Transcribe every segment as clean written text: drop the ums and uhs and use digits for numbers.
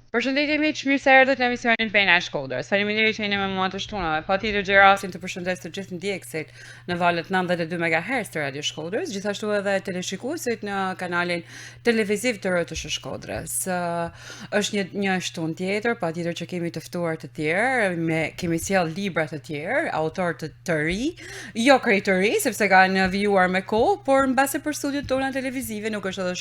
Përshëndetje miq, mirë se erdhët në emisionin Pena e Shkodrës. Faleminderit që jeni me mua të shtunave. Patjetër gjerasin të përshëndes të gjithë ndjekësit në valët 92 MHz të Radio Shkodrës, gjithashtu edhe teleshikuesit në kanalin televiziv të RTS Shkodrës. Është një shtunë tjetër, patjetër që kemi të ftuar të tjerë, kemi sjell libra të tjerë, autor të ri, jo krejt të ri, sepse kanë vijuar me kohë, por mbase për studiot tona televizive nuk është edhe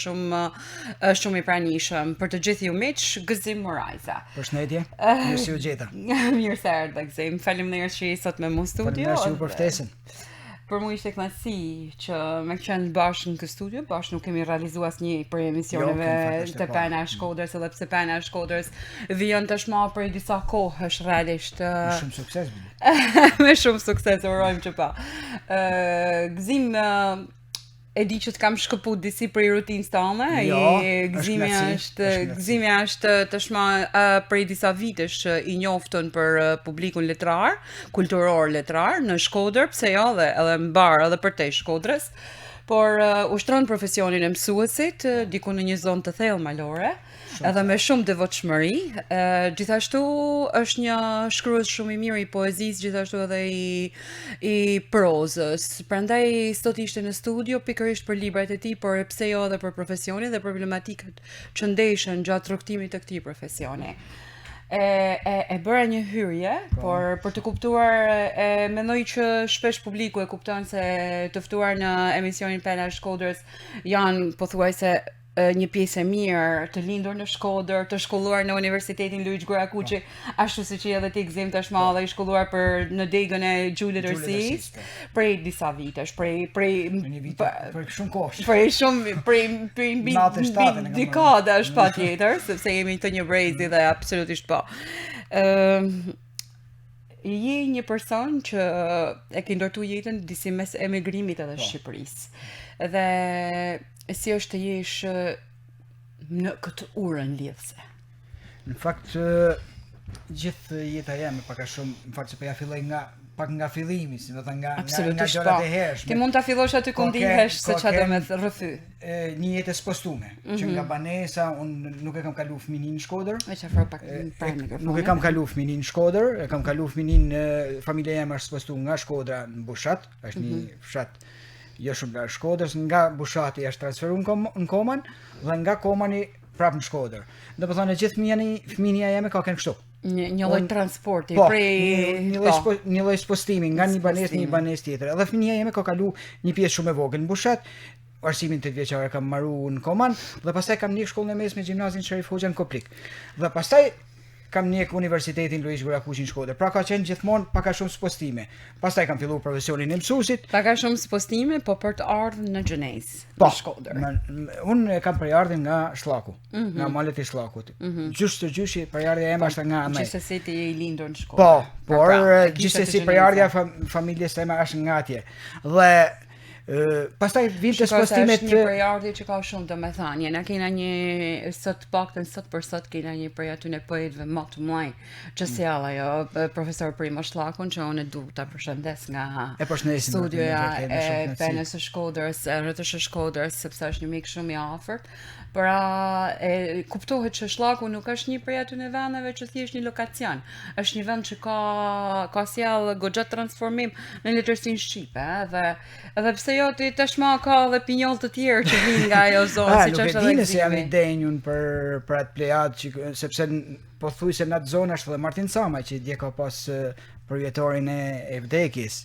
shumë i pranishëm. Për të gjithë ju miq, Gëzim Morajza. Përshëndetje, mirë se u gjeta. Mirë se erdhe Gëzim. Faleminderit që je sot me mua në studio. Faleminderit që u për ftesën. Për mua ishte kënaqësi që me qenë bashkë në këtë studio, bashkë nuk kemi realizuar asnjë prej emisioneve të Pena e Shkodrës, edhe pse Pena e Shkodrës vjen tashmë prej disa kohësh realisht. Me shumë sukses. Me shumë sukses, urojmë që pa. Gëzim, e di që të kam shkëput disi prej rutinës tënde. Jo, Gëzimi është tashmë prej disa vitesh i njoftën për publikun letrar, kulturor letrar në Shkodër, pse jo edhe mbar edhe përtej Shkodrës. Por ushtron profesionin e mësuesit diku në një zonë të thellë malore, edhe me shumë devotshmëri. Gjithashtu është një shkrues shumë i mirë i poezisë, gjithashtu edhe i prozës. Prandaj sot ishte në studio pikërisht për librat e tij, por pse jo edhe për profesionin dhe problematikat që ndeshen gjatë rrugtimit të këtij profesioni. E bëra një hyrje, por për të kuptuar, mendoj që shpesh publiku e kupton se të ftuar në emisionin Pena e Shkodrës janë pothuajse një pjesë e mirë, të lindur në Shkodër, të shkolluar në Universitetin Luiç Gurakuqi, ashtu siç edhe ti Gëzim tashmë edhe i shkolluar për në degën e Gjulit Ersis, prej disa vitesh, prej shumë kohësh. Prej dekadash patjetër, sepse jemi të një brezi dhe absolutisht po. Je një person që e ke ndërtuar jetën disi mes emigrimit edhe Shqipërisë. Dhe si është të jesh në këtë urën lidhse? Në fakt, gjithë jeta jeme paka shumë, në fakt që po ja filloj pak nga fillimi, si do të nga gjërat e hershme. Ti mund ta fillosh aty ku ndihesh se çfarë do me rrëfy. Një jetë e spostume, që nga banesa, unë nuk e kam kalu fëminin në Shkodër. Nuk e kam kalu fëminin në Shkodër, e kam kalu fëminin, familja jeme është spostu nga Shkodra në Bushat, është një fshat jo shumë nga Shkodrës, nga Bushati është transferu në Koman, dhe nga Komani prapë në Shkodër. Dhe po thonë, gjithë fëminja jeme ka kënë kështu. Një lloj transporti, një lloj spostimi, nga një banesë tjetër. Edhe fëminja jeme ka kalu një pjesë shumë e vogël në Bushat, arsimin 8 vjeçare kam marru në Koman, dhe pastaj kam ndjek shkollën e mesme gjimnazin Sharif Hoxha në Koprik. Dhe pastaj kam ndjek Universitetin Luiç Gurakuqi në Shkodër. Pra ka qenë gjithmonë paka shumë spostime. Pastaj kam filluar profesionin e mësuesit. Paka shumë spostime, po për të ardhur në Xhenez, në Shkodër. Unë kam përardhur nga Shllaku, nga malet e Shllakut. Gjyshi përardhja eme është nga Amaj. Gjithsesi ti je i lindur në Shkodër. Po, por gjithsesi përardhja familjes time është nga atje. Dhe pastaj vinte spostimet një përardhje që ka shumë domethënie. Na kena një sot paktën sot për sot kena një prej aty në poetëve më të mëdhenj që sjell ajo profesor Primosh Shllakun, që unë du ta përshëndes nga studioja e Penës së Shkodrës, RTS Shkodrës, sepse është një mik shumë i afërt. Pra, kuptohet që Shllaku nuk është një prej aty në vendeve që thjesht një lokacion. Është një vend që ka sjell goxha transformim në letërsinë shqipe, edhe pse jo ti tashmë ka edhe pinjoll të tjerë që vijnë nga ajo zonë, siç është edhe Gëzimi. Se jam i denjun për atë plejad, sepse pothuajse në atë zonë është edhe Martin Sama, që dje ka pas përvjetorin e vdekjes,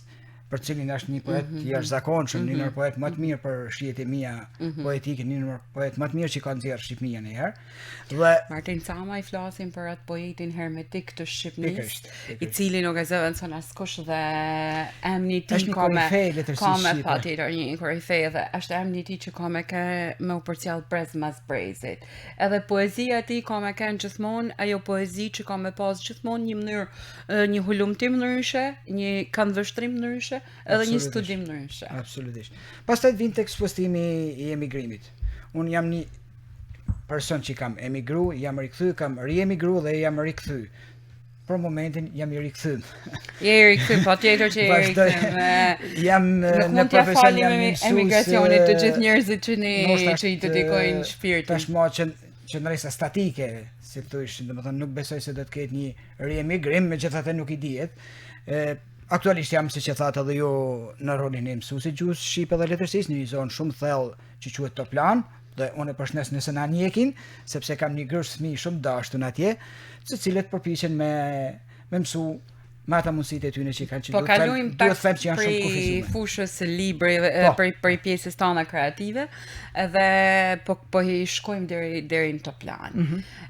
për cilin është një poet jashtëzakonshëm, një ndër poet më të mirë për shihet e mia poetike, një ndër poet më të mirë që ka nxjerrë Shqipëria në herë. Dhe Martin Sama i flasim për atë poetin hermetik të Shqipërisë, i cili nuk e zëvendëson askush dhe emri i tij ka me patjetër një korifej, dhe është emri i tij që ka me u përcjell brez mas brezit. Edhe poezia e tij ka me kanë gjithmonë ajo poezi që ka me pas gjithmonë një mënyrë, një hulumtim ndryshe, një këndvështrim ndryshe, edhe një studim ndryshe. Absolutisht. Pastaj vjen tek ekspostimi i emigrimit. Unë jam një person që kam emigru, jam rikthy, kam riemigru dhe jam rikthy. Për momentin jam i rikthym. Je i rikthym, patjetër që je i rikthym. Jam në profesion, jam emigracionit të gjithë njerëzit që i dedikojnë shpirtin. Tashmë që qëndresa statike, si thuish, domethënë nuk besoj se do të ketë një riemigrim, megjithatë nuk I dihet. Aktualisht jam siç e thatë edhe ju në rolin e mësuesit gjuhës shqipe dhe letërsisë në një zonë shumë thellë që quhet Toplan, dhe unë e përshëndes nëse na njekin, sepse kam një grup fëmijë shumë dashur atje, të cilët përpiqen me mësu me ata mundësitë e tyre që kanë që duhet të them që janë shumë kufizuar. Fushës së librave për pjesës tona kreative, edhe po I shkojmë deri në Toplan.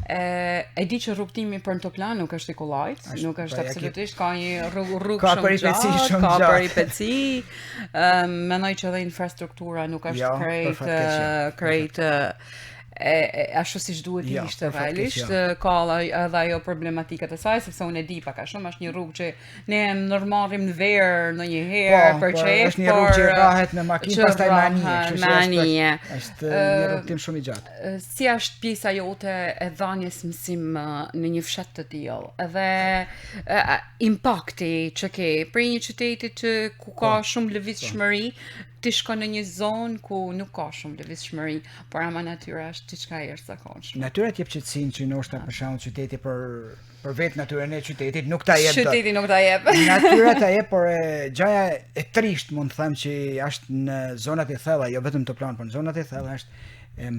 E di që rrugtimi për në Toplan nuk është I kollajt, nuk është absolutisht, ka një rrugë shumë gjatë, ka peripeci, mendoj që edhe infrastruktura nuk është krejt ashtu siç duhet ishte realisht, ka edhe ajo problematikat e saj, sepse unë e di pak a shumë, është një rrugë që ne nërmarrim në verë ndonjëherë për çejf, është një rrugë që rahet me makinë pastaj me anije, është një rrugtim shumë I gjatë. Si është pjesa jote e dhënies mësim në një fshat të tillë, edhe impakti që ke për një qyteti ku ka shumë lëvizshmëri, ti shkon në një zonë ku nuk ka shumë lëvizshmëri, por ama natyra është diçka e jashtëzakonshme. Natyra jep qetësinë që ndoshta për shembull qyteti për vetë natyrën e qytetit nuk ta jep. Qyteti nuk ta jep. Natyra ta jep, por gjaja e trisht mund të them që është në zonat e thella, jo vetëm Toplan, por në zonat e thella është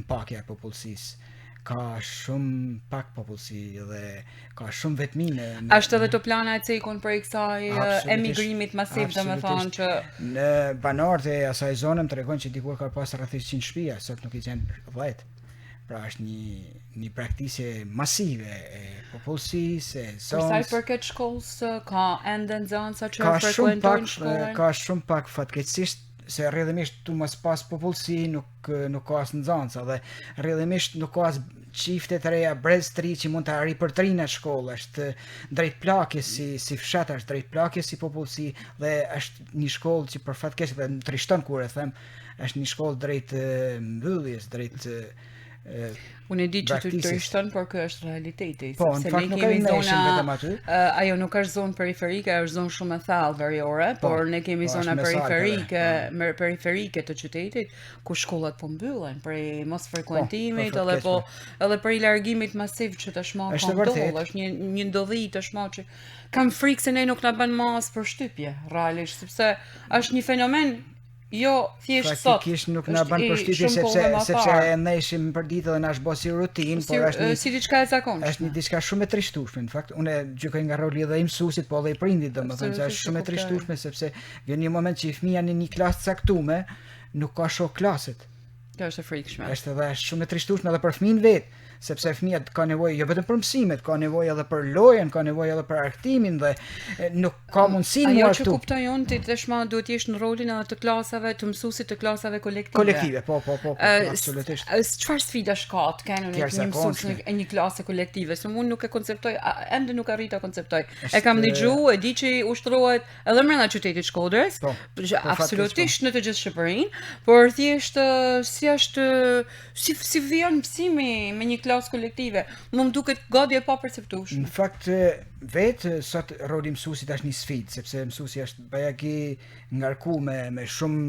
mpakja e popullsisë. Ka shumë pak popullsi dhe ka shumë vetmine. Është edhe Toplana e cekun për kësaj emigrimit masiv, domethënë që në banorët e asaj zone më tregojnë që dikur ka pas rreth 100 shtëpia, sot nuk I janë 10. Pra është një praktikë masive e popullsisë, e zonës. Për sa I përket shkollës, ka ende nxënësa që frekuentojnë shkollën? Ka shumë pak fatkeqësisht se rrjedhimisht tu mos pas popullsi nuk ka as nxënësa dhe rrjedhimisht nuk ka as çifte të reja brez të ri që mund ta ripërtrinë në shkollë, është drejt plakjes si fshat, është drejt plakjes si popullsi dhe është një shkollë që për fatkeqësi dhe më trishton kur e them, është një shkollë drejt mbylljes, drejt Unë e di që të trishton, por kjo është realiteti. Po, në fakt nuk kemi vetëm aty. Ajo nuk është zonë periferike, është zonë shumë e thellë veriore, por ne kemi zona periferike të qytetit ku shkollat po mbyllen për mos frekuentimit edhe për largimit masiv që tashmë ka ndodhur, është një ndodhi tashmë që kam frikë se ne nuk na bën mas përshtypje realisht, sepse është një fenomen jo thjesht sot. Praktikisht nuk na bën përshtypje sepse e ndeshim për ditë dhe na është bërë si rutinë, por është si diçka e zakonshme. Është një diçka shumë e trishtueshme. Në fakt, unë gjykoj nga roli edhe I mësuesit, po edhe I prindit, domethënë se është shumë e trishtueshme sepse vjen një moment që fëmia në një klasë caktuar nuk ka shoh klaset. Kjo është e frikshme. Është shumë e trishtueshme edhe për fëmin vetë, sepse fëmijët ka nevojë jo vetëm për mësimet, ka nevojë edhe për lojën, ka nevojë edhe për argëtimin dhe nuk ka mundësi ajo që kuptoj unë ti tashmë duhet jesh në rolin edhe të klasave të mësuesit të klasave kolektive. Po, absolutisht. Çfarë sfidash ka të kenë një mësues në një klasë kolektive? Se unë nuk e konceptoj, ende nuk arrita konceptoj. E kam dëgjuar, e di që ushtrohet edhe brenda qytetit Shkodrës, absolutisht në të gjithë Shqipërinë, por thjesht si vjen mësimi me një klasë kolektive, më duket gati e paperceptueshme. Në fakt, vetë sot roli mësuesit është një sfidë, sepse mësuesi është bajagi ngarkuar me shumë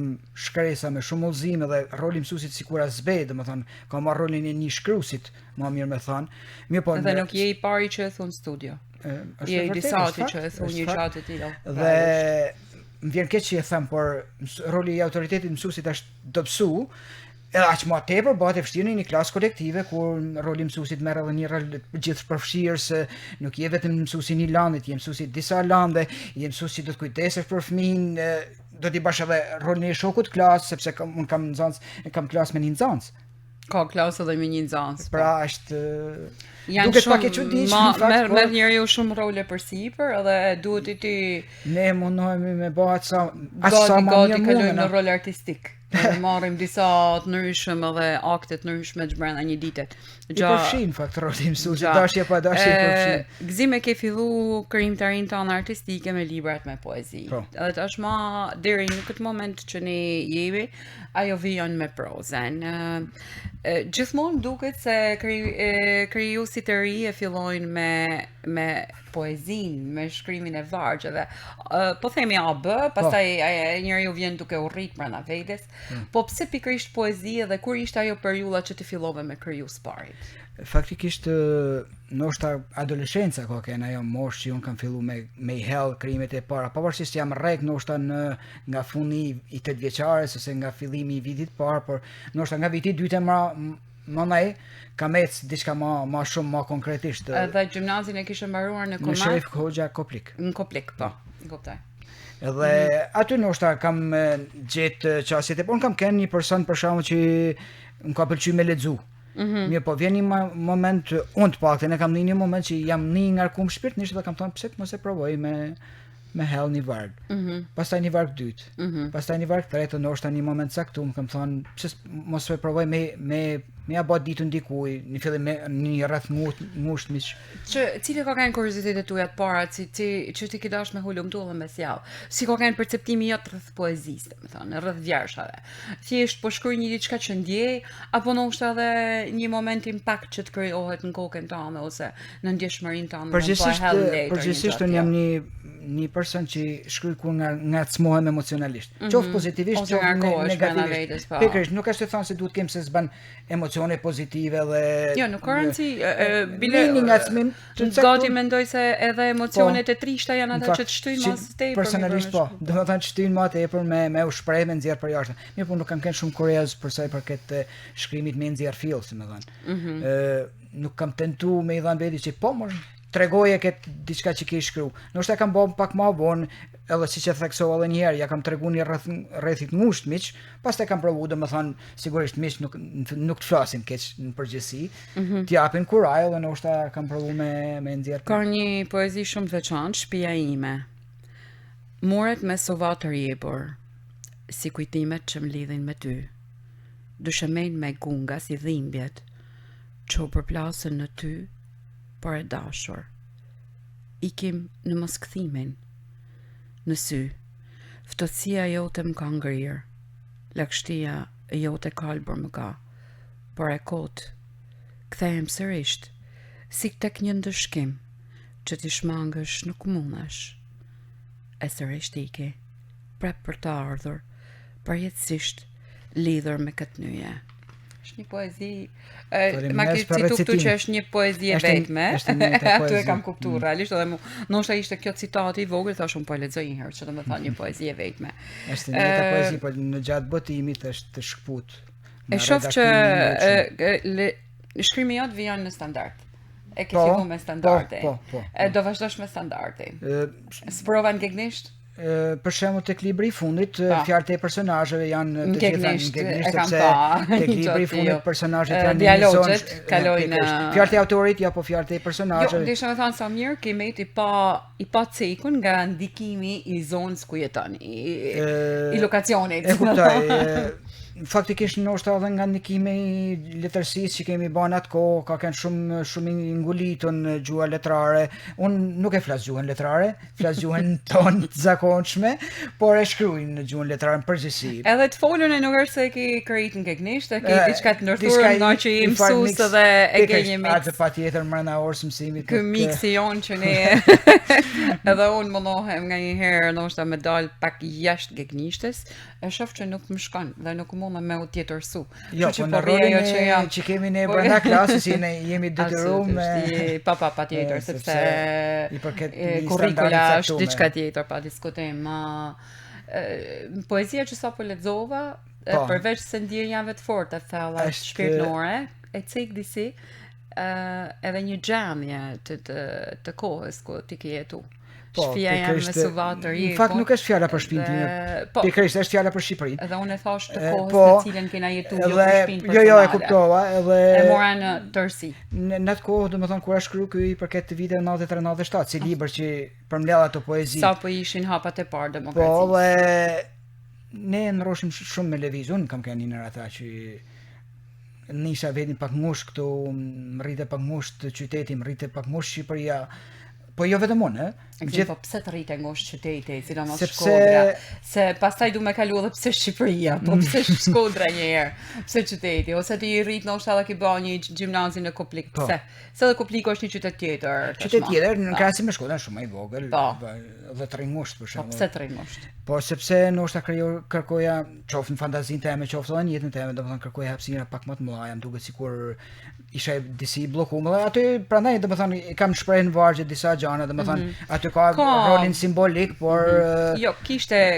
shkresa, me shumë udhëzime dhe roli mësuesit sikur as zbej, domethënë ka marrë rolin e një shkruesit, më mirë me thënë. Mirë po. Dhe nuk je I pari që e thon studio. Je I disati që e thon një gjatë të tillë. Dhe më vjen keq që e them, por roli I autoritetit mësuesit është dobësu. Edhe aq më tepër bëhet e vështirë në një klasë kolektive kur roli mësuesit merr edhe një rol gjithëpërfshirës, nuk je vetëm mësuesi I landit, je mësuesi disa lande, je mësuesi do të kujdesesh për fëmin, do t'i bash edhe rolin e shokut klasë, sepse un kam klasë me një nxënës. Ka klasë edhe me një nxënës. Pra është duket pak e çuditshme në fakt. Merr njeriu shumë role përsipër edhe duhet ti ne mundohemi me bëhat sa gati kalojmë në rol artistik. Ne marrim disa të ndryshëm edhe akte të ndryshme brenda një dite. I përfshin fakt roli mësuesit, dashje pa dashje I përfshin. Gzime ke fillu krijimtarinë tonë artistike me librat me poezi. Edhe tashmë deri në këtë moment që ne jemi, ajo vijon me prozën. Gjithmonë duket se krijuesit e ri e fillojnë me poezinë me shkrimin e vargje dhe po themi AB, pastaj njeriu vjen duke u rrit brenda vetes. Po pse pikërisht poezi dhe kur ishte ajo periudha që ti fillove me kriju Sparit? Faktikisht ndoshta adoleshenca ka qenë ajo moshë që unë kam fillu me i hell krijimet e para. Pavarësisht jam rrek ndoshta nga fundi i 8 vjeçares ose nga fillimi i vitit parë, por ndoshta nga viti i dytë më kam ecë diçka më shumë më konkretisht. Edhe gjimnazin e kishe mbaruar në Komat? Në Sherif Hoxha Koplik. Në Koplik, po. Kuptoj. Edhe aty ndoshta kam gjetë çështjet e unë kam qenë një person për shkakun që më ka pëlqyer me lexu. Mirë, po vjen një moment, unë të paktën e kam një moment që jam një ngarkum shpirtnisht dhe kam thonë pse mos e provoj me hell një varg. Pastaj një varg dytë. Pastaj një varg tretë, ndoshta një moment saktum kam thonë pse mos e provoj me ja bë ditën dikuj, në fillim me një rreth ngusht miq. Cili ka qenë kuriozitetet tuaja të para që ti ke dashur me hulumtull dhe me sjell? Si ka qenë perceptimi jot rreth poezisë, domethënë, rreth vjershave? Thjesht po shkruaj një diçka që ndjej apo ndoshta edhe një moment impakt që të krijohet në kokën tënde ose në ndjeshmërinë tënde? Përgjithsisht unë jam një person që shkruaj kur ngacmohem emocionalisht. Qoftë pozitivisht, qoftë negativisht. Pikërisht, nuk është të thonë se duhet kem se s'ban emocione pozitive dhe jo, nuk ka rëndësi, bile ngacmim. Gati mendoj se edhe emocionet e trishta janë ata që të shtyjnë më së tepër. Personalisht po, domethënë shtyjnë më tepër me u shpreh me nxjerr për jashtë. Mirë, po nuk kam qenë shumë kurioz për sa i përket shkrimit me nxjerr fill, si më thënë. Nuk kam tentuar me i dhënë vetë që po më tregoje këtë diçka që ke shkruar. Ndoshta kam bën pak më vonë, edhe siç e theksova edhe një herë, ja kam treguar një rrethit ngusht miq, pastaj kam provuar domethënë sigurisht miq nuk të flasin keq në përgjithësi, të japin kuraj dhe ndoshta kam provuar me nxjerr. Ka një poezi shumë të veçantë, Shtëpia ime. Muret me sova të rjepur, si kujtimet që më lidhin me ty. Dyshemen me gunga si dhimbjet, që u përplasën në ty, por e dashur. Ikim në moskëthimin. Në sy, ftotësia jote më ka ngrirë, lagështia jote kalbër më ka, por e kot, kthehem sërisht, si tek një ndëshkim, që ti shmangësh nuk mundesh. E sërisht iki, prep për të ardhur, përjetësisht lidhur me këtë nyje. Është një poezi, ma ke citu këtu që është një poezi e vetme, aty e kam kuptuar realisht, edhe ndoshta ishte kjo citati i vogël, thash unë po e lexoj një herë, që do të thonë një poezi e vetme. Është një poezi, por në gjatë botimit është të shkput. E shoh që shkrimi jot vjen në standard. E ke filluar me standarde. Do vazhdosh me standardin. Sprova në gegnisht? Për shembull tek libri i fundit, fjalët e personazheve janë të gjitha në gegnisht, sepse tek libri i fundit personazhet janë dialogjet kalojnë fjalët e autorit apo fjalët e personazheve. Jo, desha të thënë sa mirë kemi i pa cekun nga ndikimi i zonës ku jeton, i lokacionit. E kuptoj. Faktikisht ndoshta edhe nga ndikimi i letërsisë që kemi bën atkohë, ka qenë shumë i ngulitur në gjuha letrare. Unë nuk e flas gjuhën letrare, flas gjuhën tonë të zakonshme, por e shkruaj në gjuhën letrare në përgjithësi. Edhe të folën e nuk është se ke krejt në gegnisht, e ke diçka të ndërtuar nga që i mësues edhe e ke një mix. Atë patjetër brenda orës mësimit. Ky miksi jon që ne edhe unë mundohem nganjëherë ndoshta me dal pak jashtë gegnishtes, e shoh që nuk më shkon dhe nuk mund me u tjetërsu. Jo, po në rolin që kemi ne brenda klasës, ne jemi detyruar me patjetër, sepse kurrikula është diçka tjetër, pa diskutim. Poezia që sapo lexova, përveç se ndjenjave të forta të thella shpirtërore, e cek disi edhe një gjamje të kohës ku ti ke jetuar. Shpia jam me Suvatër. Në fakt nuk është fjala për shtëpinë time. Pikërisht është fjala për Shqipërinë. Edhe unë e thash të kohës në cilën kena jetuar jo për shtëpinë personale. Jo, e kuptova, edhe e mora në tërësi. Në atë kohë, domethënë kur shkruaj ky për këtë viteve 93-97, si libër që përmbledh ato poezi. Sa po ishin hapat e parë demokracisë. Po, dhe ne ndroshim shumë me lëviz. Unë kam qenë një ata që nisha vetin pak ngushtë këtu, rritet pak ngushtë qyteti, rritet pak ngushtë Shqipëria. Po jo vetëm unë, Po pse të rritë ngushtë qyteti, sidomos Shkodra, se pastaj du me kalu edhe pse Shqipëria, po pse Shkodra një herë, pse qyteti, ose ti rrit ndoshta edhe ki bë një gjimnazin në Kuplik, pse? Se edhe Kuplik është një qytet tjetër. Qytet tjetër, në krahasim me Shkodrën shumë më i vogël, dhe të rringusht për shembull. Po pse të rringusht? Po sepse ndoshta kërkoja, qoftë në fantazinë time, qoftë edhe në jetën time, domethënë kërkoja hapësira pak më të mëdha, jam duket sikur isha disi bllokuar, aty prandaj domethënë kam shprehën vargje disa gjëra, domethënë aty ka rolin simbolik, por jo,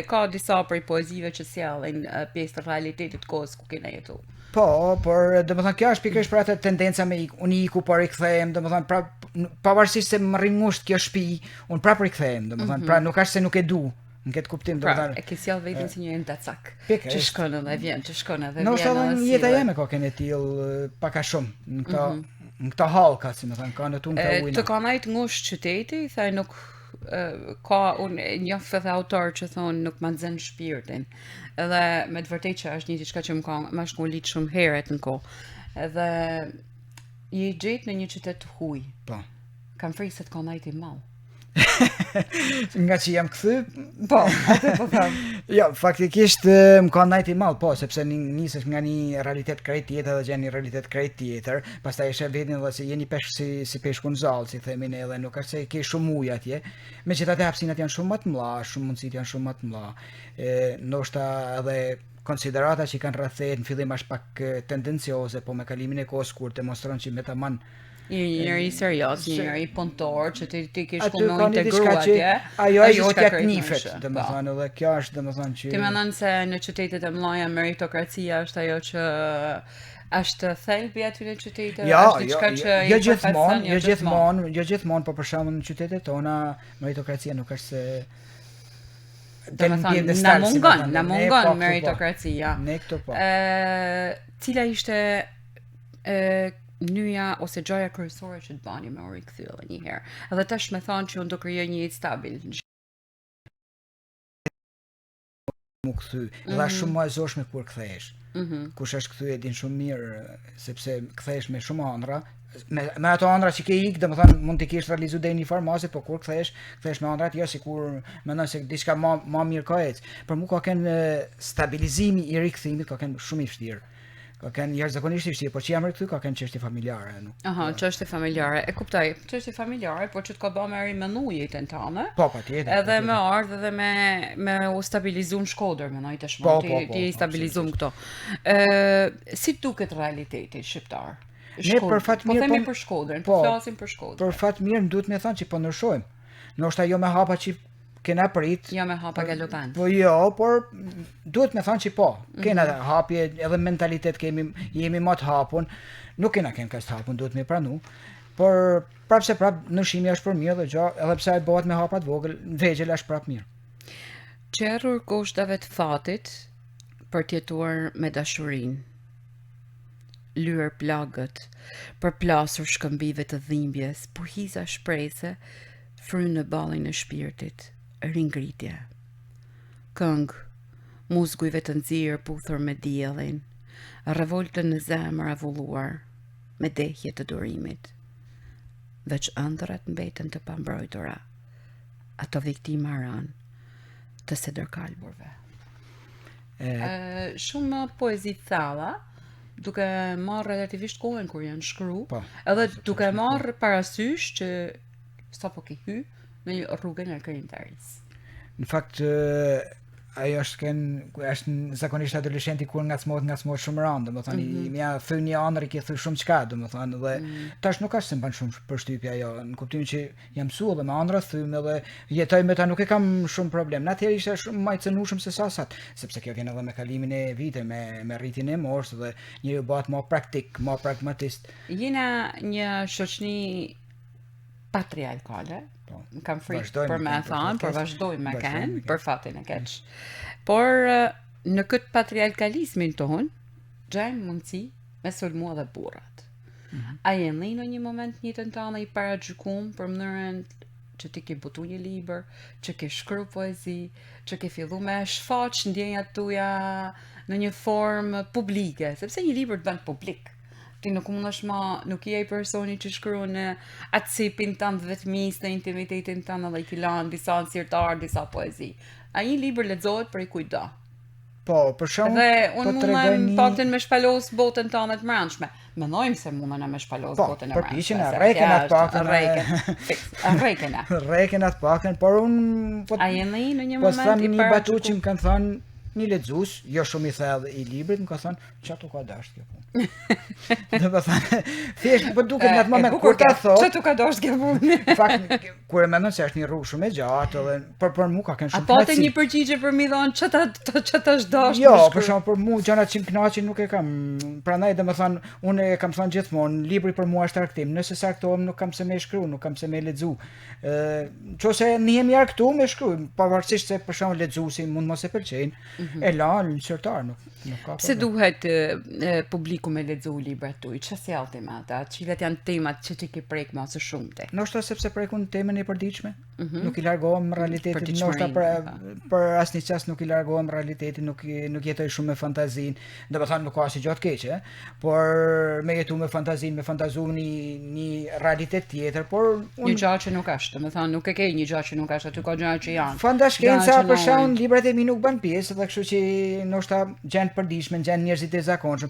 ka disa prej poezive që sjellin pjesë të realitetit të kohës ku kena jetu. Po, por domethënë kjo është pikërisht për atë tendenca me unë iku por i kthehem, domethënë pavarësisht se më rringusht kjo shtëpi, unë prapë rikthehem, domethënë pra nuk është se nuk e du. Në këtë kuptim domethënë. E ke sjell vetën si një entacak. Që shkon edhe vjen, që shkon edhe vjen. Ndoshta në jeta jeme ka kënë till pak a shumë në këtë hallka, si më thënë, ka në tunë ka ujna. Të ka najt ngushtë qyteti, thaj nuk ka unë njoh edhe autor që thonë nuk ma nxen shpirtin. Edhe me të vërtetë që është një diçka që më shkollit shumë herët në kohë. Edhe je gjetë në një qytet të huaj. Po. Kam frikë se të ka najt i mall. Nga që jam kthy, po, atë po them. Jo, faktikisht më ka najt i madh, po, sepse nisesh nga një realitet krejt tjetër dhe gjen një realitet krejt tjetër, pastaj e sheh vetin edhe se jeni peshk si peshku në zall, si themi ne, edhe nuk është se ke shumë ujë atje. Megjithatë hapësinat janë shumë më të mëdha, shumë mundësitë janë shumë më të mëdha. Ndoshta edhe konsiderata që kanë rreth në fillim është pak tendencioze, po me kalimin e kohës kur demonstron që metaman njëri serios, njëri punëtor që ti ke shkuar me integru atje. Ajo t'ja knifet, domethënë, edhe kjo është domethënë që ti mendon se në qytetet e mëdha meritokracia është ajo që është thelbi aty në qytete, është diçka që jo gjithmonë, po për shembull në qytetet tona meritokracia nuk është se na mungon meritokracia. Ne këto po. Cila ishte mënyra ose gjëja kryesore që të bani me u rikthy edhe një herë. Edhe tash më thonë që unë do krijoj një jetë stabil. Mu kthy. Edhe shumë më e zorshme kur kthehesh. Kush është kthy e din shumë mirë, sepse kthehesh me shumë ëndra. Me ato ëndra që ke ik, domethënë mund të kesh realizuar deri në farmaci, por kur kthehesh me ëndrat jo sikur mendon se diçka më mirë ka ec. Për mua ka qenë stabilizimi i rikthimit ka qenë shumë i vështirë. Ka qenë jashtëzakonisht i vështirë, por që jam rikthyer ka qenë çështje familjare, nuk. Aha, çështje familjare. E kuptoj. Çështje familjare, por që të ka bërë me rimenuar jetën tënde. Po, patjetër. Edhe me ardh edhe me u stabilizuar në Shkodër, mendoj tash ti i stabilizuam këto. Si duket realiteti shqiptar? Ne për fat mirë po themi për Shkodrën, po flasim për Shkodrën. Për fat mirë më duhet më thonë që po ndryshojmë. Ndoshta jo me hapa që kena prit. Jo me hapa galopant. Po jo, por duhet me thonë që po. Kena hapje, edhe mentalitet jemi më të hapun. Nuk kena kaq të hapun, duhet me pranu. Por prapse ndryshimi është për mirë dhe gjë, edhe pse ai bëhet me hapa të vogël, vegjël është prap mirë. Çerrur kushtave të fatit për të jetuar me dashurinë. Lyer plagët, përplasur shkëmbive të dhimbjes, puhiza shprehse, frynë në ballin e shpirtit, ringritje. Këngë, muzgujve të nxirr puthur me diellin, revoltën në zemër avulluar, me dehje të durimit. Veç ëndrat mbeten të pambrojtura, ato viktima ran të sëdërkalburve. Shumë poezi thalla, duke marrë relativisht kohën kur janë shkru, edhe duke marrë parasysh që sa po ke hy në rrugën e krijimtarisë. Në fakt ajo është zakonisht adoleshenti kur ngacmohet shumë rënd, domethënë mja thyn një ëndër që thë shumë çka, domethënë dhe tash nuk është se mban shumë përshtypje ajo, në kuptimin që jam mësuar dhe me ëndra thym edhe jetoj me ta nuk e kam shumë problem. Natëherë ishte shumë më i cënueshëm se sasat, sepse kjo vjen edhe me kalimin e viteve, me rritjen e moshës dhe njeriu bëhet më praktik, më pragmatist. Jena një shoqni patriarkale, kam frikë për me thonë, por vazhdoj me kanë, për fatin e keq. Por në këtë patriarkalizmin tonë, gjajmë mundësi me sulmu edhe burrat. A jeni në një moment një të tënë i paragjykuar për mënyrën që ti ke botu një libër, që ke shkru poezi, që ke fillu me shfaq ndjenjat tuaja në një formë publike, sepse një libër të bën publik. ti nuk mundesh nuk je ai personi që shkruan atë sipin tënd vetmis në intimitetin tënd dhe i lan disa ansirtar, disa poezi. Ai libër lexohet për kujt do. Po, për shembull, dhe unë mundem paktën me shpalos botën tonë të mbrëmshme. Mendojmë se mundem me shpalos botën e mbrëmshme. Po, përpiqen rreken atë paktën. Rreken atë paktën, por unë po. A jeni në një moment i një batutë që më kanë thënë një lexues, jo shumë i thellë i librit, më ka thënë, "Çfarë ka dash kjo punë?" Do të thënë, thjesht po duket në atë moment kur ta thotë, "Çfarë ka dash kjo punë?" Në fakt, kur e mendon se është një rrugë shumë e gjatë dhe për mua ka kënë shumë knaqësi. Apo të një përgjigje për mi thonë ç'ta dash? Jo, për shkak për mua gjanat që më kënaqin nuk e kam. Prandaj domethënë unë e kam thënë gjithmonë, libri për mua është argëtim. Nëse sarktohem nuk kam se më shkruaj, nuk kam se më lexu. Nëse ne jemi argëtu me shkruaj, pavarësisht se për shkak lexuesi mund mos e pëlqejnë, e lan në qertar nuk ka. Pse duhet publiku me lexu librat tuaj? Çfarë sjellti me ata? Cilat janë temat që ti ke prek më së shumti? Ndoshta sepse prekun temën e përditshme. Nuk i largohem realitetit, ndoshta për asnjë çast nuk i largohem realitetit, nuk jetoj shumë me fantazinë. Domethënë nuk ka asgjë gjë të keqe, por me jetu me fantazinë, me fantazuar një realitet tjetër, por një gjë që nuk është, domethënë nuk e ke një gjë që nuk është, aty ka gjëra që janë. Fantashkenca për shkak librat e mi nuk bën pjesë, dhe kështu që ndoshta gjën përditshme, gjën njerëzit e zakonshëm.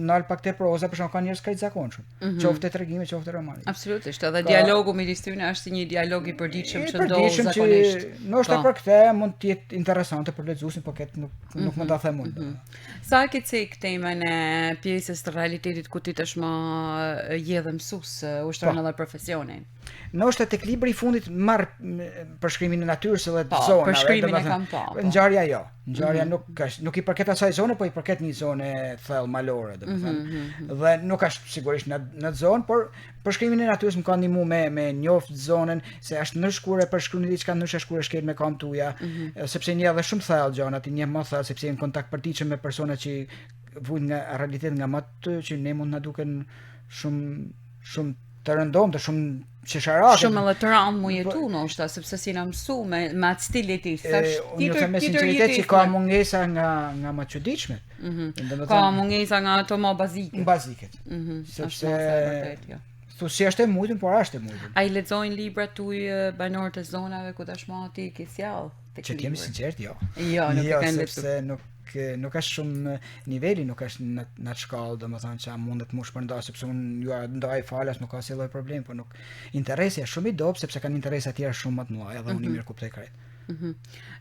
Nal pak te proza, për shkak ka njerëz kaq zakonshëm. Qoftë tregime, qoftë romani. Absolutisht, edhe dialogu midis tyre është një dialog i përditshëm që ndodh zakonisht. Ndoshta për këtë mund të jetë interesante për lexuesin, por këtë nuk mund ta them unë. Sa ke cek temën e pjesës të realitetit ku ti tashmë je dhe mësues, ushtron edhe profesionin. Ndoshta tek libri i fundit marr përshkrimin e natyrës edhe të zonave, përshkrimin e kam pa. Ngjarja jo. Ngjarja nuk i përket asaj zone, po i përket një zone thellë malore, domethënë. Dhe nuk është sigurisht në zonë, por përshkrimi i natyrës më ka ndihmuar me njoft zonën, se është ndërshkuar përshkruani diçka ndryshe shkuar shkel me kam tuja, sepse një edhe shumë thellë gjonat, një më thellë sepse në kontakt përditshëm me persona që vujnë nga realitet nga më të që ne mund na duken shumë të rëndomta, shumë qesharake. Shumë edhe të rënd mu jetu ndoshta, sepse si na mësu me atë stilin e tij, thash tjetër sinqeritet që ka mungesa nga më të çuditshme. Ka mungesa nga ato më bazike. Sepse si është e mujtën, por është e mujtën. A i lexojnë librat tuaj banorët e zonave ku tashmë ti ke sjell? Që t'jemi sinqert, jo. Jo, nuk e kanë lexuar. Sepse nuk është shumë niveli, nuk është në atë shkallë, domethënë që mundet më shpërnda, sepse unë ju ndaj falas, nuk ka asnjë lloj problemi, por nuk interesi është shumë i dobët sepse kanë interesa të tjera shumë më të mëdha, edhe unë mirë kuptoj krejt.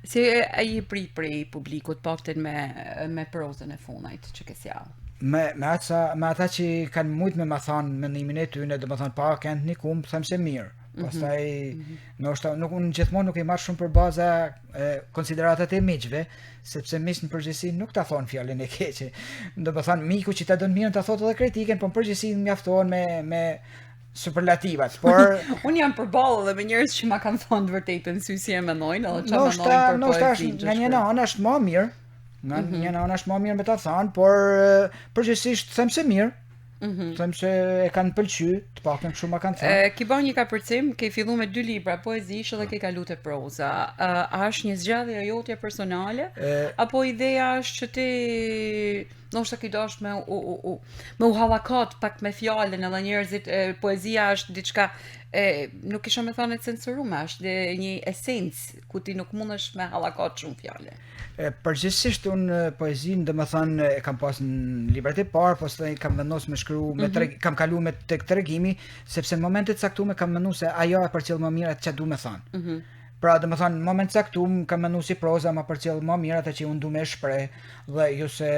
Si ai prej publikut paktën me prozën e fundit që ke sjell? Me ata që kanë mujt me ma thonë mendimin e tyre, domethënë pa kënd një kumb, them se mirë. Pastaj ndoshta unë gjithmonë nuk i marr shumë për baza konsideratat e miqve, sepse miq në përgjithësi nuk ta thon fjalën e keqe. Domethënë miku që ta don mirën ta thotë edhe kritikën, por në përgjithësi mjafton me superlativat, por unë jam përballë edhe me njerëz që ma kanë thonë të vërtetën sy si e mendojnë, edhe çfarë mendojnë për poezinë. Nga një anë është më mirë. Nga një anë është më mirë me ta thënë, por përgjithsisht them se mirë. Them se e kanë pëlqyer, të paktën kështu ma kanë thënë. Ke bën një kapërcim, ke filluar me 2 libra poezish dhe ke kaluar te proza. A është një zgjedhje jote personale apo ideja është që ti ndoshta ke dosh me u hallakat pak me fjalën edhe njerëzit, poezia është diçka nuk isha me thënë censuruar, është një esencë ku ti nuk mundesh me hallakat shumë fjalë. Përgjithsisht unë poezinë domethënë e kam pas në librat e parë, pastaj kam vendosur me shkruaj kam kaluar me tek tregimi, sepse në momente të caktuara kam menduar se ajo e përcjell më mirë atë çfarë du me thënë. Pra domethënë në moment të caktuar kam menduar si proza më përcjell më mirë atë që unë du me shpreh, dhe jo se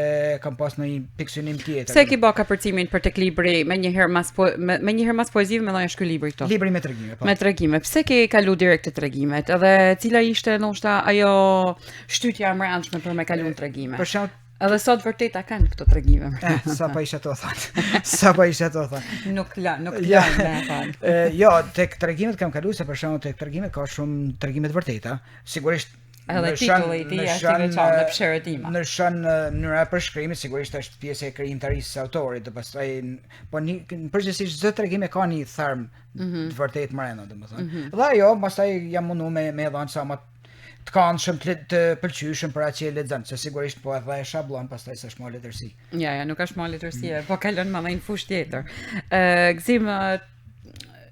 kam pas në një piksynim tjetër. Se ke bë kapërcimin për tek libri me një herë mas poezive me dhënë shkruaj libri këto. Libri me tregime, po. Me tregime. Pse ke kalu direkt te tregimet? Edhe cila ishte ndoshta ajo shtytja e mbrëmshme për me kaluar tregimet? Për shembull, edhe sot vërtet a kanë këto tregime. Sa pa isha to thënë. Sa pa isha to thënë. Nuk la me thënë. Jo, tek tregimet kam kaluar, se për shembull tek tregimet ka shumë tregime të vërteta. Sigurisht edhe titulli i tij është i veçantë në pësherët ima. Ndryshon mënyra e përshkrimit, sigurisht është pjesë e krijimtarisë së autorit, dhe pastaj po në përgjithësi çdo tregim ka një tharm të vërtetë brenda, domethënë. Dhe ajo pastaj jam munduar me dhënë sa më të këndshëm, të pëlqyeshëm për atë që e lexon, se sigurisht po edhe e shablon, pastaj s'është më letërsi. Ja, nuk është më letërsi, po kalon më në fushë tjetër. Gzim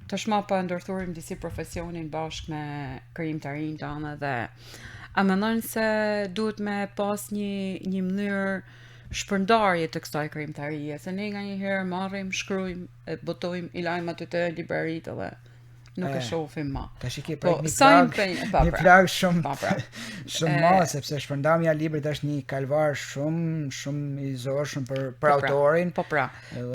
tashmë po ndërthurim disi profesionin bashkë me krijimtarinë tonë dhe a mendon se duhet me pas një mënyrë shpërndarje të kësaj krijimtarie, se ne nganjëherë marrim, shkruajmë, botojmë, i lajmë aty te liberitë dhe nuk e shohim më. Tash ke një plagë shumë më, sepse shpërndamja e librit është një kalvar shumë i zorshëm për autorin. Po pra.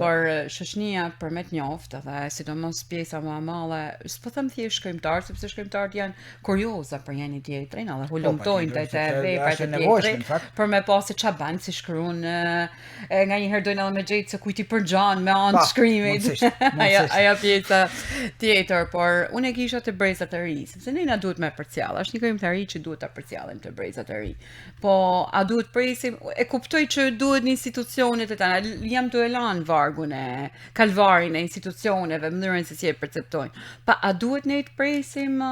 Por shoqënia përmet njoft edhe sidomos pjesa më e madhe, s'po them thjesht shkrimtar, sepse shkrimtarët janë kurioza për njëri tjetrin, edhe hulumtojnë te veprat e tjetrit për me pas se ç'a bën, si shkruan, nganjëherë dojnë edhe me gjetë se kujt i përgjan me anë të shkrimit. Ajo pjesa tjetër, por unë e kisha të brezat e ri, sepse ne na duhet me përcjell. Është një krijimtari që duhet ta përcjellim të brezat e ri. Po a duhet presim? E kuptoj që duhet në institucionet e tana. Jam të elan vargun e kalvarin e institucioneve, mënyrën se si e perceptojnë. Pa a duhet ne të presim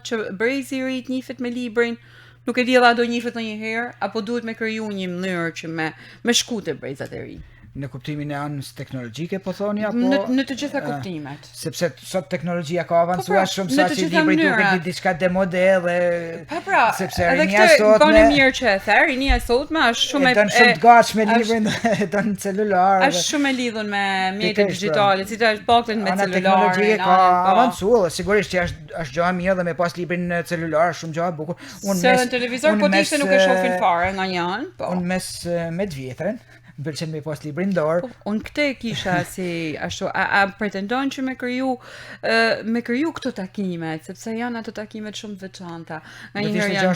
që brezi i ri të njihet me librin? Nuk e di edhe a do njihet ndonjëherë, apo duhet me kriju një mënyrë që me shkute brezat e ri. Në kuptimin e anës teknologjike, po thoni, apo në të gjitha kuptimet. Sepse sot teknologjia ka avancuar shumë sa që libri duket diçka demode dhe sepse rinia sot ka një mirë që e therr, rinia sot më është shumë e shumë të gatshme librin, e don celular. Është shumë e lidhur me mjetet digjitale, si të paktën me celularin. Teknologjia ka avancuar, sigurisht që është gjë e mirë dhe me pas librin në celular, shumë gjë e bukur. Unë në televizor po dishte nuk e shohin fare nga një anë, po. Unë mes me të vjetren pëlqen me pas librin dorë. Unë këtë kisha si ashtu, a pretendon që me kriju këto takimet, sepse janë ato takimet shumë të veçanta. Nganjëherë janë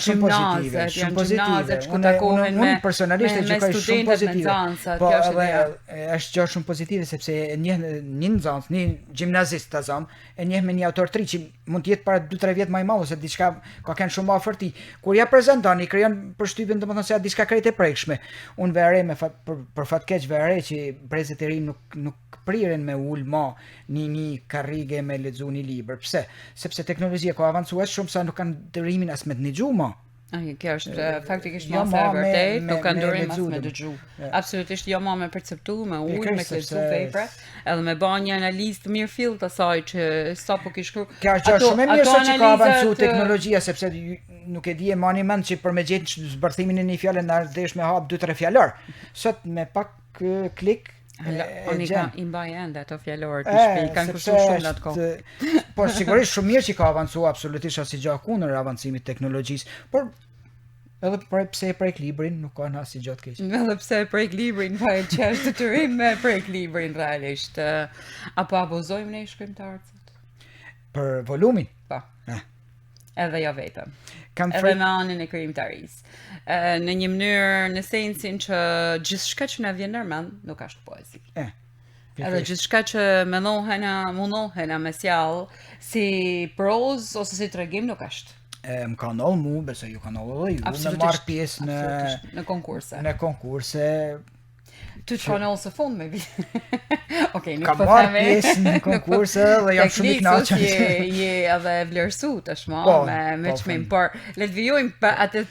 gjimnazet ku takohen me studentët me nxënësat. Po është gjë shumë pozitive sepse një nxënës, një gjimnazist ta zëm, e njeh me një autor të ri që mund të jetë para 2-3 vjet më i madh ose diçka ka kanë shumë më afër ti. Kur ja prezanton, i krijon përshtypjen domethënë se diçka krejt e prekshme. Unë verë me për fat keq verë që brezet e ri nuk priren me ulma një karrige me lexu një libër. Pse? Sepse teknologjia ka avancuar shumë sa nuk kanë dërimin as me të dëgju më. Kjo është faktikisht më e vërtetë, nuk kanë durim as me dëgju. Absolutisht jo më me perceptu, me ul, me lexu vepra, edhe me bën një analizë të mirëfillt të asaj që sapo ke shkruar. Kjo është shumë e mirë që ka avancuar teknologjia, sepse nuk e di e mani mend që për me gjetë zbërthimin e një fjale na desh me hap 2-3 fjalor. Sot me pak klik Unë i mbaj ende ato fjalorë të shpej, kanë kushtuar shumë në atë kohë. Po sigurisht shumë mirë që ka avancuar, absolutisht asnjë gjë kundër avancimit të teknologjisë, por edhe pse e prek librin nuk ka asnjë gjë të keq. Edhe pse e prek librin, pa e çështë të rim me prek librin realisht. Apo abuzojmë ne shkrimtarët? Për volumin? Po. Edhe jo vetëm. Edhe me anën e krijimtarisë. Në një mënyrë në sensin që gjithçka që na vjen në mend nuk është poezi. Edhe gjithçka që mundohena me sjell si proz ose si tregim nuk është. Më ka ndodhur mu, besoj ju ka ndodhur edhe ju, në marr pjesë në konkurse. Në konkurse. Ty të kanë ose fund me vi. Okej, nuk po them. Ka marrë pjesë në konkurse dhe jam shumë i kënaqur. Je edhe vlerësu tashmë me çmim, por le të vijojmë atë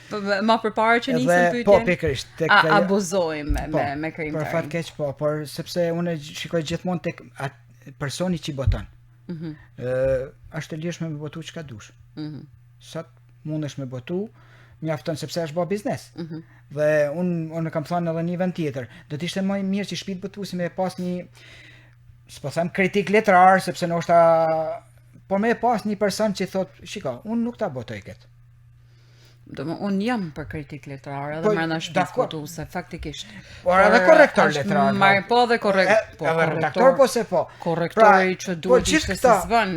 më përpara që nisëm pyetjen. Po, pikërisht tek abuzojmë me krijimtarin. Për fat keq po, por sepse unë shikoj gjithmonë tek personi që boton. Është e lirshme me botu çka dush. Sot mundesh me botu, mjafton sepse është bë biznes. Dhe unë kam thënë edhe një vend tjetër, do të ishte më mirë që shtëpi botuesi me pas një, s'po them kritik letrar, sepse ndoshta por me pas një person që thot, shiko, unë nuk ta botoj këtë. Unë jam për kritik letrar edhe marrë shtëpi botuese, faktikisht. Por edhe korrektor letrar. Po dhe korrektor. Edhe redaktor po se po. Korrektori që duhet ishte se s'vën.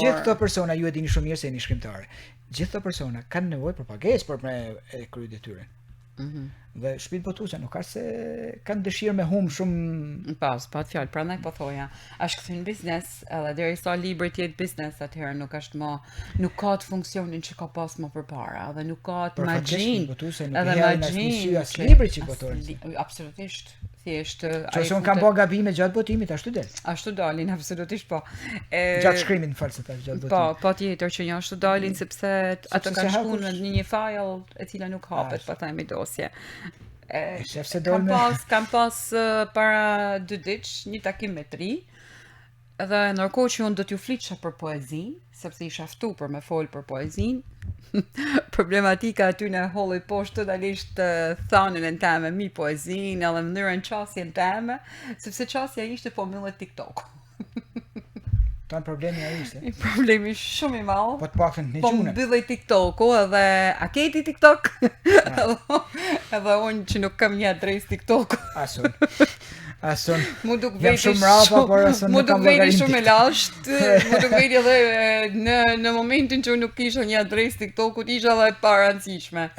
Gjithë këto persona ju e dini shumë mirë se jeni shkrimtarë. Gjithë këto persona kanë nevojë për pagesë për me kryer detyrën. Dhe shtëpitë botuese nuk ka se kanë dëshirë me hum shumë pas fjalë, prandaj po thoja, është kthy në biznes, edhe derisa libri të jetë biznes, atëherë nuk është më, nuk ka të funksionin që ka pas më përpara, dhe nuk ka të magjin. Edhe magjin as libri që botojnë. Absolutisht. thjesht Që se unë kam bërë gabime gjatë botimit, ashtu del. Ashtu dalin, absolutisht po. Gjatë shkrimit, false tash gjatë botimit. Po tjetër që një ashtu dalin sepse ato kanë shkuar në një file e cila nuk hapet, po themi dosje. Kam pas para 2 ditë një takim me 3. Edhe ndërkohë që unë do t'ju flisha për poezinë, sepse isha ftuar për me fol për poezinë, problematika aty në holli poshtë totalisht thanën e teme mi poezinë, edhe mënyrën qasjen teme, sepse qasja ishte po mbyllet TikTok. Tan problemi ai ishte. Problemi shumë i madh. Po të paktën në gjune. Po mbyllej TikToku edhe a ke ti TikTok? Edhe unë që nuk kam një adresë TikTok. Asun. Mu duk veti shumë e lashtë, mu duk veti edhe në momentin që nuk kisha një adresë TikTokut, isha edhe para rëndësishme.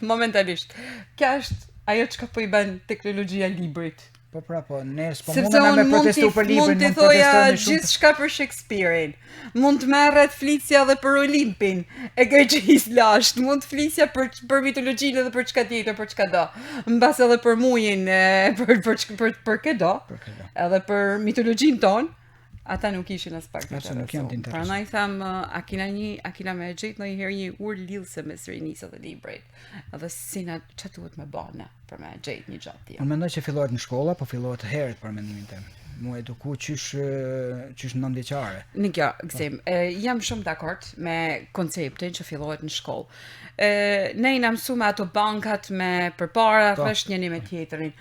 Momentalisht. Kja është ajo që ka po i bën teknologjia librit. Po, ne s'po mundem me protestu për librin, mund të thoja gjithçka për Shakespeare-in. Mund të merret flisja edhe për Olimpin, e greqisë lashtë, mund të flisja për mitologjinë edhe për çka tjetër, për çka do. Mbas edhe për mujin, për këdo. Edhe për mitologjinë tonë. Ata nuk ishin as pak. Nuk janë të interesuar. Prandaj tham, a kena me gjetë ndonjëherë një urë lidhëse mes rinisë dhe librit. Edhe ç'a duhet me bëna për me gjetë një gjatë tjetër. Unë mendoj që fillohet në shkolla, po fillohet herët për mendimin tim. Mu eduku qysh nëndjeqare. Në kjo, gëzim, jam shumë dakord me konceptin që fillohet në shkollë. Ne na mësuam ato bankat me përpara, thash njëri me tjetrin.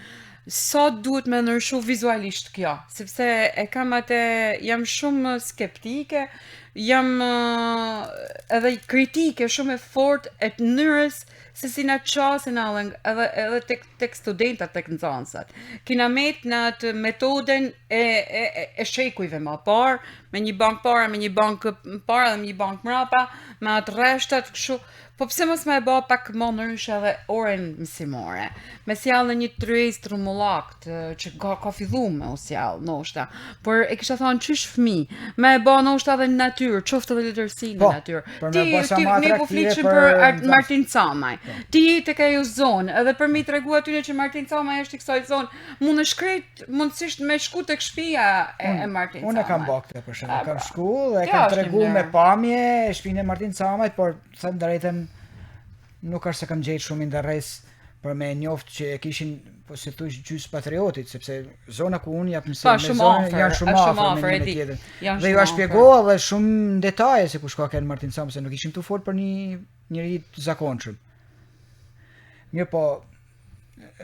Sot duhet me ndryshu vizualisht kjo, sepse e kam jam shumë skeptike, jam edhe kritike shumë e fortë e të mënyrës se si na qasin edhe tek studentat, tek nxënësat. Kina met në atë metoden e shekujve më parë, me një bank para, me një bank para dhe me një bank mrapa, me atë rreshtat kështu. Po pse mos më e bë pak më ndryshe edhe orën mësimore. Me sjell në një tryez trumullakt që ka filluar me u sjell ndoshta. Por e kisha thënë çysh fëmijë, më e bë ndoshta edhe në natyrë, qoftë edhe letërsinë në natyrë. Ti ne po fliçim për Martin Camaj. Ti tek ajo zonë, edhe për mi tregu aty që Martin Camaj është i kësaj zonë, mund të shkret mundësisht me shku tek shtëpia e Martin Camaj. Unë kam bërë për shembull, kam shkuar dhe kam treguar me pamje shtëpinë e Martin Camajt, por thënë drejtën nuk është se kam gjetë shumë interes për me njoftë që e kishin, po se thush gjys patriotit, sepse zona ku unë jap mësim me zonë janë shumë afër me një tjetër. Dhe ju shpjegova edhe shumë detaje se ku shka ken Martin Camaj, se nuk ishim tu fol për një njeri të zakonshëm. Mirë po,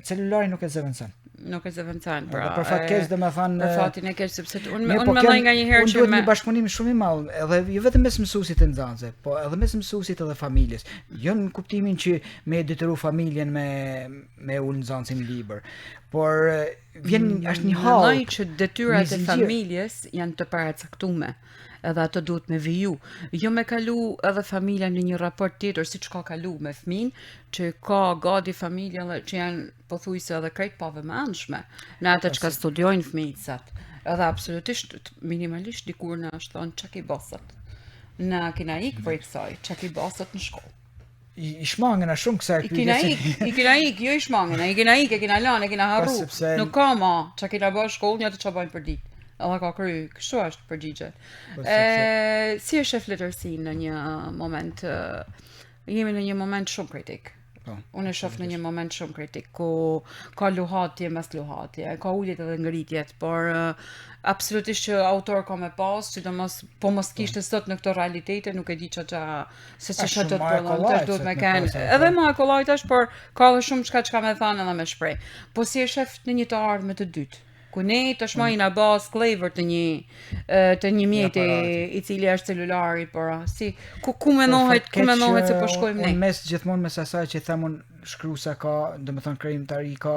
celulari nuk e zëvendëson. Nuk e zëvendëson, pra. Për fat keq domethënë për fatin e keq sepse unë mendoj nganjëherë që duhet një bashkëpunim shumë i madh, edhe jo vetëm mes mësuesit e nxënësve, po edhe mes mësuesit edhe familjes. Jo në kuptimin që me detyru familjen me ul nxënësin libër, por vjen është një hall. Mendoj që detyrat e familjes janë të paracaktuara. Edhe ato duhet me viju. Jo me kalu edhe familja në një raport tjetër, siç ka kalu me fëmin, që ka gati familja që janë pothuajse edhe krejt pa vëmendshme në ato që studiojnë fëmijët. Edhe absolutisht minimalisht dikur na është thonë çka ke bosat. Na kena ik për kësaj, çka ke bosat në shkollë. I shmangën shumë kësaj pyetje. I kena ik, jo i shmangën, i kena ik, e kena lanë, e kena harru. Nuk ka më çka kena bërë shkollë, ja të çfarë bën për ditë. Edhe ka kry, kështu është përgjigje. Si e shef letërsinë në një moment, jemi në një moment shumë kritik. Unë e shoh në një moment shumë kritik, ku ka luhatje mes luhatje, ka uljet edhe ngritjet, por absolutisht që autor ka me pas, sidomos po mos kishte sot në këto realitete, nuk e di ç'a se ç'është do të prodhon, duhet me kanë. Edhe më kollajt është, por ka edhe shumë çka me thënë edhe me shpreh. Po si e shef në një të ardhmë të dytë? Ku ne të shmojnë bas clever të një mjeti i cili është celulari, por si ku menohet se po shkojmë ne. Unë mes gjithmonë mes asaj që them unë shkruesa ka, domethënë krijimtari ka,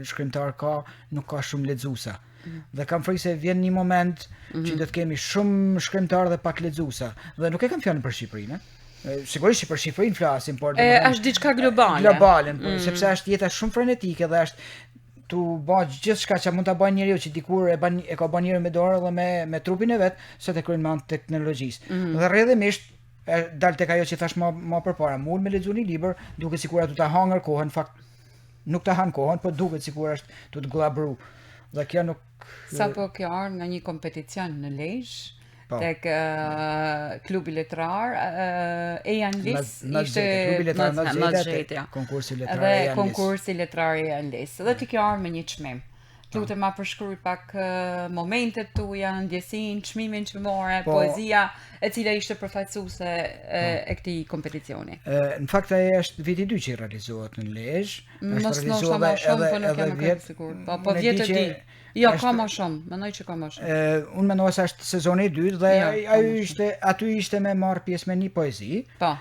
shkrimtar ka, nuk ka shumë lexuesa. Dhe kam frikë se vjen një moment që do të kemi shumë shkrimtar dhe pak lexuesa. Dhe nuk e kam fjalën për Shqipërinë. Sigurisht që për Shqipërinë flasim, por është diçka globale. Globale, sepse është jeta shumë frenetike dhe është tu bëj gjithçka që mund ta bëjë njeriu që dikur e ka bën njeriu me dorë dhe me trupin e vet, sot e kryen me anë teknologjisë. Dhe rrjedhimisht dal tek ajo që thash më përpara, mund me lexuar një libër, duke sigurisht du ta hangër kohën fakt nuk të hanë kohën, po duket sikur është të glabru. Dhe kjo nuk... Sa po kjo arë nga një kompeticion në Lezhë, tek klubi letrar e janë lisë ishte në Zeta, konkursi letrar e janë lisë. Dhe konkursi letrar e janë lisë. Dhe ti kjo arë me një çmim. Lutem ma përshkruaj pak momentet tuaja, ndjesinë, çmimin që more, poezia e cila ishte përfaqësuese e këtij kompeticioni. Në fakt ai është viti 2 që realizohet në Lezhë. Mos ndoshta më shumë, po nuk jam e sigurt. Po vjet e di. Jo, ka më shumë, mendoj që ka më shumë. Unë mendoj se është sezoni i dytë dhe aty ishte me marr pjesë me një poezi. Po.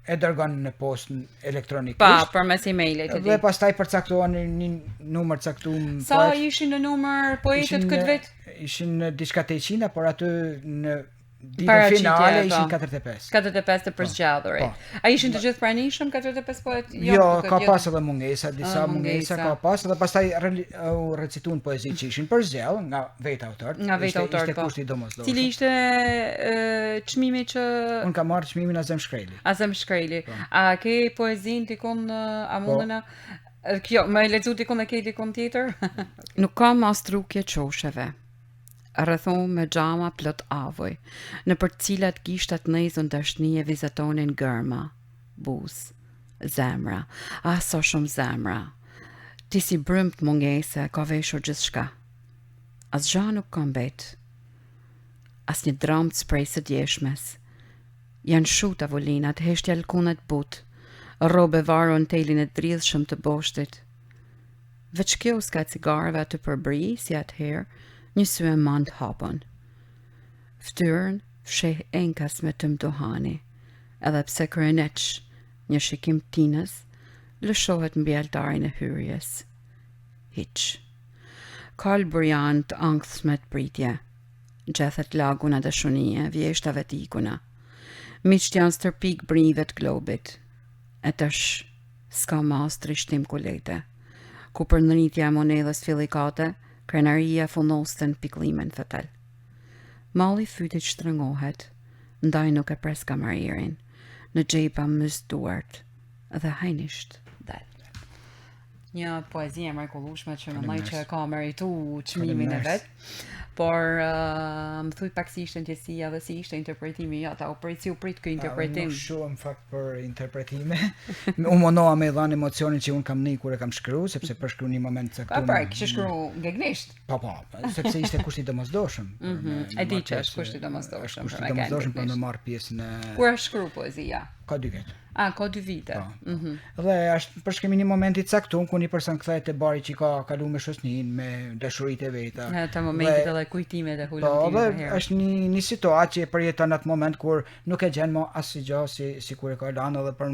E dërgon në postën elektronikisht. Pa, përmes emailit e di. Dhe pastaj përcaktohen një numër caktuar. Sa ishin në numër poetët këtë vit? Ishin diçka 800, por aty në ditën finale ishin 45. 45 të përzgjedhuri. A ishin të gjithë pranishëm 45 poet? Jo, ka pas edhe mungesa, disa mungesa ka pas, dhe pastaj u recituan poezi që ishin përzgjedhur nga vetë autorët. Nga vetë autorët. Ishte kushti domosdoshëm. Cili ishte çmimi që unë kam marrë çmimin Azem Shkreli. Azem Shkreli. A ke poezinë tikun a mundena? Kjo, më e lexu tikun e ke tikun tjetër? Nuk ka mastrukje çosheve. Rrethon me xhama plot avoj, në për cilat gishtat nejzën dashni e vizatonin gërma, buz, zemra, so shumë zemra. Ti si brymt mungese, ka veshur gjithçka. As gja nuk ka mbet. As një dramt sprej së djeshmes. Janë shut avolinat, heshtja lkunet but, robe varon telin e dridhshëm të boshtit. Veç kjo s'ka cigareve aty përbri, si atëherë, një sy e mand hapon. Ftyrën fsheh enkas me të mdohani, edhe pse kryeneq, një shikim tinës, lëshohet mbi altarin e hyrjes. Hiq. Kal burjan të angthshme të pritje, gjethet laguna dashunie, vjeshtave të ikuna. Miqt janë stërpik brive të globit. E tash, s'ka mas trishtim kulete. Ku për ndritja e monedhës filikate, krenaria fundosten piklimen fatal. Malli fytit shtrëngohet, ndaj nuk e pres kamaririn, në xhepa mëzduart dhe hajnisht dal. Një poezi e mrekullueshme që mendoj që ka merituar çmimin e vet, por më thuj pak si ishte ndjesia dhe si ishte interpretimi jot, u prit ky interpretim. Nuk shohem fakt për interpretime. Unë mundoha me dhënë emocionin që un kam një kur e kam shkruar, sepse për shkruar një moment caktuar. Pra, kishe shkruar ngegnisht. Po, sepse ishte kushti domosdoshëm. E di që është kushti domosdoshëm. Kushti domosdoshëm për të marrë pjesë në... Kur e shkruar poezia? Ka 2 vjet. Ka 2 vite. Dhe është përshkrimi një momenti caktuar ku një person kthehet te bari që ka kaluar me shoqëninë, me dashuritë e veta. Në atë momentet edhe kujtimet e hulumtimit. Po, dhe është një situatë që e përjeton atë moment kur nuk e gjen më asgjë si kur e ka lënë, edhe për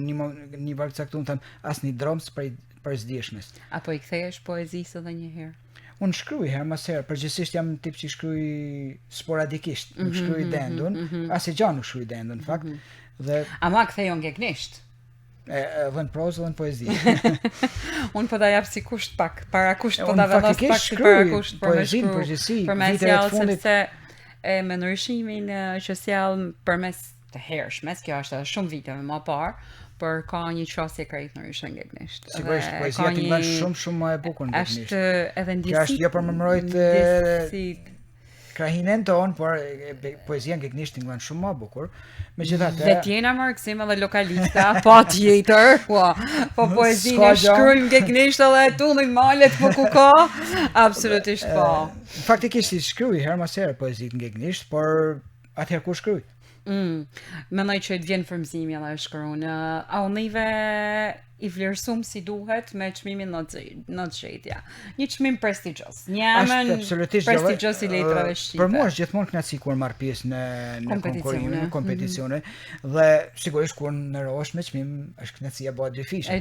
një varg caktuar them asnjë droms për zdjeshmes. Apo i kthehesh poezisë edhe një herë? Unë shkruaj herë mas herë, përgjithsisht jam tip që shkruaj sporadikisht, nuk shkruaj dendun, asgjë nuk shkruaj dendun në fakt. Ama kthejon ngegnisht. Edhe në prozë dhe në poezi. Unë po da jap si kusht pak, para kusht po da vendos pak si para kusht për me shkru, për me sjallë, sepse me ndryshimin që sjallë përmes të hershmes, kjo është edhe shumë viteve më parë, por ka një qasje krejt ndryshe ngegnisht. Sigurisht, poezia ti bën shumë më e bukur ngegnisht. Është edhe ndjesi. Kjo është jo për më mbrojt krahinen tonë, por poezia ngegnisht tingëllon shumë më bukur. Megjithatë, dhe tjena marksim edhe lokalista, pa tjetër, po poezinë shkruajmë ngegnisht edhe tullim malet po ku ka, absolutisht po. Faktikisht shkruaj herë mas herë poezitë ngegnisht, por atëherë kur shkruaj? Mendoj që të vjen frymëzimi edhe shkruan. A unive i vlerësum si duhet me çmimin në xhetja. Një çmim prestigjos. Një prestigjos i letrave shqipe. Për mua është gjithmonë kënaqësi kur marr pjesë në konkurrime, në kompeticione, dhe sigurisht kur ndërohesh me çmim është kënaqësia bëhet dyfish.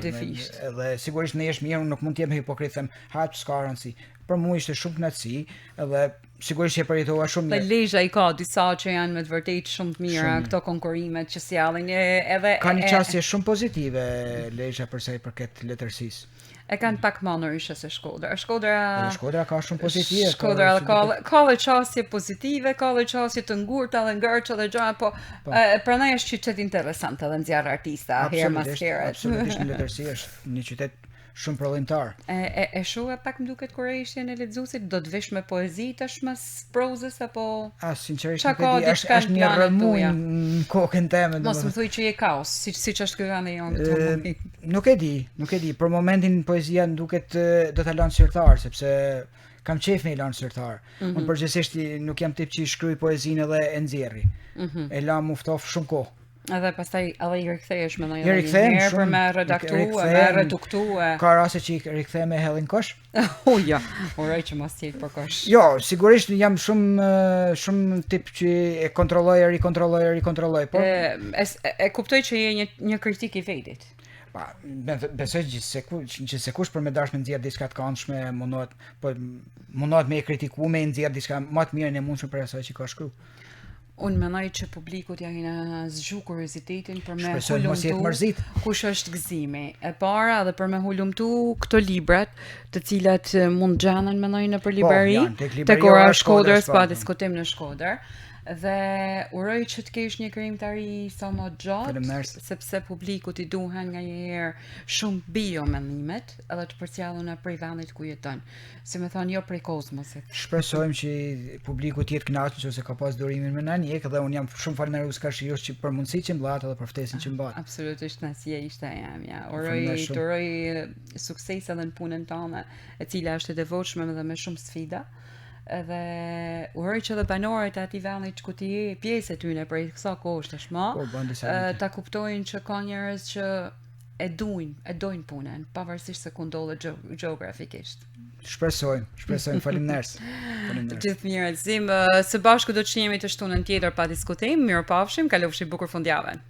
Edhe sigurisht ne jesh mirë, nuk mund të jem hipokrit them, s'ka rëndësi. Për mua ishte shumë kënaqësi, edhe sigurisht që përjetova shumë mirë. Lezhë i ka disa që janë me të vërtetë shumë të mira këto konkurimet që sjallin edhe ka një qasje shumë pozitive Lezhë për sa i përket letërsisë. E kanë pak më ndryshe se Shkodra. Shkodra ka shumë pozitive. Shkodra ka dhe qasje pozitive, ka dhe qasje të ngurta dhe ngërçë dhe gjëra, po prandaj është qytet interesant edhe nxjerr artista herë mas here. Absolutisht në letërsi është një qytet shumë prodhimtar. E shoha pak më duket kur ishte në lexuesit, do të vesh me poezi tashmë prozës apo sinqerisht nuk e di, është një rrëmuj në kokën time. Mos më thuaj që je kaos, siç është ky vani jonë. Nuk e di. Për momentin poezia më duket do ta lënë sirtar, sepse kam qef me i lanë sirtar. Unë përgjithsisht nuk jam tip që i shkruaj poezinë edhe e nxjerri. E la mu ftof shumë kohë. Edhe pastaj edhe i rikthehesh me ndonjë herë për me reduktu. Ka raste që i rikthehem me hellin kosh. Ja, uroj që mos jetë për kosh. Jo, sigurisht jam shumë tip që e rikontrolloj, por e kuptoj që je një kritik i vetit. Besoj që se kush për me dash me nxjerr diçka të këndshme mundohet me e kritiku, me nxjerr diçka më të mirën e mundshme për asaj që ka shkruar. Unë mendoj që publikut ja kena zgju kuriozitetin për me hulumtu kush është gëzimi. E para edhe për me hulumtu këto librat, të cilat mund gjanen mendoj në për librari, tek Ora Shkodrës, pa diskutim në Shkodër. Dhe uroj që të kesh një krijimtari sa më gjatë, sepse publikut i duhen nga një herë shumë bio mendimet, edhe të përcjelluna prej vendit ku jeton. Si më thonë, jo prej kozmosit. Shpresojmë që publiku të jetë kënaqur nëse ka pas durimin me na njek, dhe unë jam shumë falënderues Kashirës që për mundësitë që mblat edhe për ftesën që mbajt. Absolutisht nëse ishte jam, ja. Uroj sukses edhe në punën tonë, e cila është e devotshme dhe me shumë sfida. Edhe uroj që dhe banorët e atij vendi ku ti je pjesë e tyre për kësa kohë tashmë, ta kuptojnë që ka njerëz që e dojnë punën, pavarësisht se ku ndodhet gjeografikisht. Shpresojmë, faleminderit. Gjithë mirë, së bashku do të shihemi të shtunën tjetër pa diskutim. Mirupafshim, kalofshi bukur fundjavën.